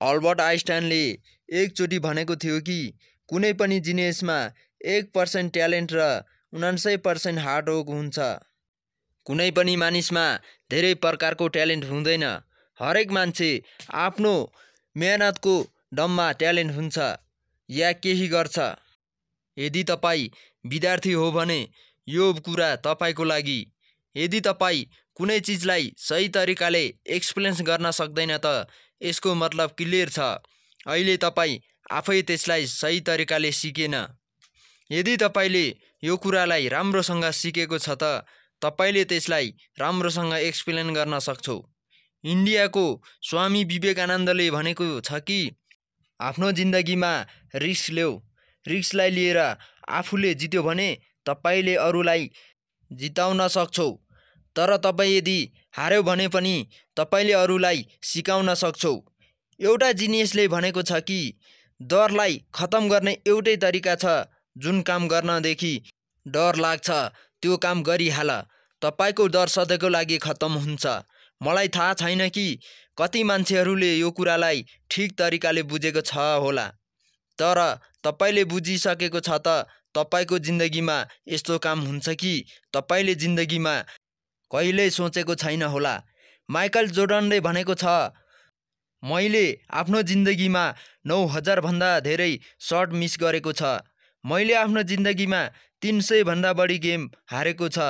Albert आइन्स्टाइनले एकचोटि भनेको थियो कि कुनै पनि जिनिसमा 1% ट्यालेन्ट र 99% हार्डवर्क हुन्छ। कुनै पनि मानिसमा धेरै प्रकारको ट्यालेन्ट हुँदैन। हरेक मान्छे आफ्नो मेहनतको दममा ट्यालेन्ट हुन्छ या केही गर्छ। यदि तपाईँ विद्यार्थी हो भने यो कुरा तपाईको लागि। यदि तपाईँ कुनै चिजलाई सही तरिकाले एक्सप्लेन गर्न सक्दैन त यसको मतलब क्लियर छ अहिले तपाईँ आफै त्यसलाई सही तरिकाले सिकेन। यदि तपाईले यो कुरालाई राम्रोसँग सिकेको छ त तपाईले त्यसलाई राम्रोसँग एक्सप्लेन गर्न सक्छौ। इन्डियाको स्वामी विवेकानन्दले भनेको छ कि आफ्नो जिन्दगीमा रिस्क ल्याऊ। रिस्कलाई लिएर आफूले जित्यो भने तपाईले अरूलाई जिताउन सक्छौ। तर तपाईँ यदि हार्यो भने पनि तपाईले अरूलाई सिकाउन सक्छौ। एउटा जिनियसले भनेको छ कि डरलाई खत्म गर्ने एउटै तरिका छ। जुन काम गर्नदेखि डर लाग्छ त्यो काम गरिहाल। तपाईको डर सधैँको लागि खत्म हुन्छ। मलाई थाहा छैन कि कति मान्छेहरूले यो कुरालाई ठिक तरिकाले बुझेको छ होला। तर तपाईले बुझिसकेको छ त तपाईको जिन्दगीमा यस्तो काम हुन्छ कि तपाईले जिन्दगीमा कहिल्यै सोचेको छैन होला। माइकल जोर्डनले भनेको छ मैले आफ्नो जिन्दगीमा 9000 भन्दा धेरै सर्ट मिस गरेको छ। मैले आफ्नो जिन्दगीमा 300 भन्दा बढी गेम हारेको छ।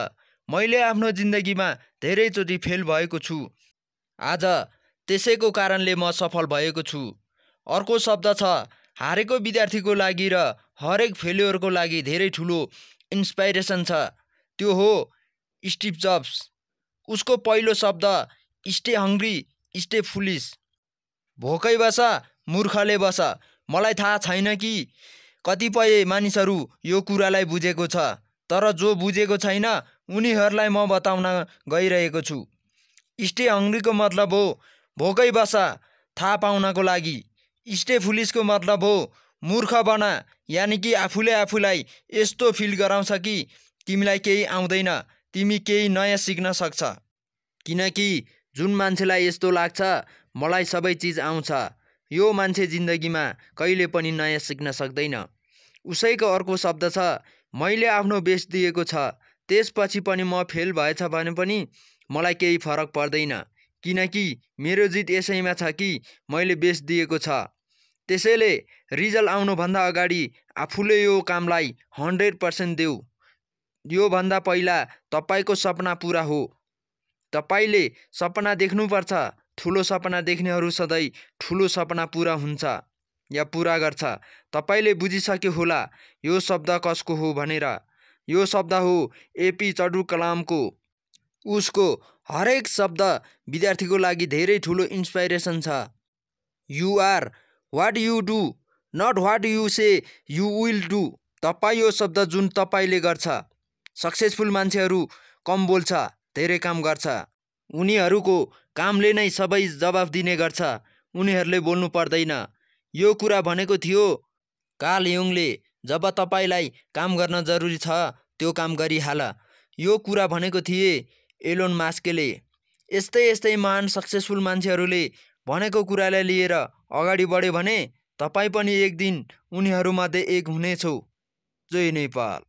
मैले आफ्नो जिन्दगीमा धेरैचोटि फेल भएको छु। आज त्यसैको कारणले म सफल भएको छु। अर्को शब्द छ हारेको विद्यार्थीको लागि र हरेक फेल्योरको लागि धेरै ठुलो इन्स्पाइरेसन छ। त्यो हो स्टिभ जब्स। उसको पहिलो शब्द स्टे हङ्ग्री स्टे फुलिस। भोकै बस मूर्खले बस। मलाई थाहा छैन कि कतिपय मानिसहरू यो कुरालाई बुझेको छ। तर जो बुझेको छैन उनीहरूलाई म बताउन गइरहेको छु। स्टे हङ्ग्रीको मतलब हो भोकै बस थाहा पाउनको लागि। स्टे फुलिसको मतलब हो मूर्ख बना। यानि कि आफूले आफूलाई यस्तो फिल गराउँछ कि तिमीलाई केही आउँदैन, तिमी केही नयाँ सिक्न सक्छ। किनकि जुन मान्छेलाई यस्तो लाग्छ मलाई सबै चिज आउँछ यो मान्छे जिन्दगीमा कहिले पनि नयाँ सिक्न सक्दैन। उसैको अर्को शब्द छ मैले आफ्नो बेस्ट दिएको छ त्यसपछि पनि म फेल भएछ भने पनि मलाई केही फरक पर्दैन। किनकि मेरो जित यसैमा छ कि मैले बेस्ट दिएको छ। त्यसैले रिजल्ट आउनुभन्दा अगाडि आफूले यो कामलाई 100% देऊ। यो भन्दा पहिला तपाईको सपना पूरा हो। तपाईले सपना देख्नुपर्छ। ठुलो सपना देख्नेहरू सधैँ ठुलो सपना पूरा हुन्छ या पूरा गर्छ। तपाईले बुझिसक्यो होला यो शब्द कसको हो भनेर। यो शब्द हो एपी अब्दुल कलामको। उसको हरेक शब्द विद्यार्थीको लागि धेरै ठुलो इन्स्पाइरेसन छ। You are what you do not what you say you will do. तपाईँ यो शब्द जुन तपाईले गर्छ। सक्सेसफुल मान्छेहरू कम बोल्छ धेरै काम गर्छ। उनीहरूको कामले नै सबै जवाफ दिने गर्छ। उनीहरूले बोल्नु पर्दैन। यो कुरा भनेको थियो कार्ल युङले। जब तपाईलाई काम गर्न जरुरी छ त्यो काम गरिहाल। यो कुरा भनेको थिए एलोन मास्कले। यस्तै यस्तै महान सक्सेसफुल मान्छेहरूले भनेको कुरालाई लिएर अगाडि बढ्यो भने तपाईँ पनि एक दिन उनीहरूमध्ये एक हुनेछौ। जय नेपाल।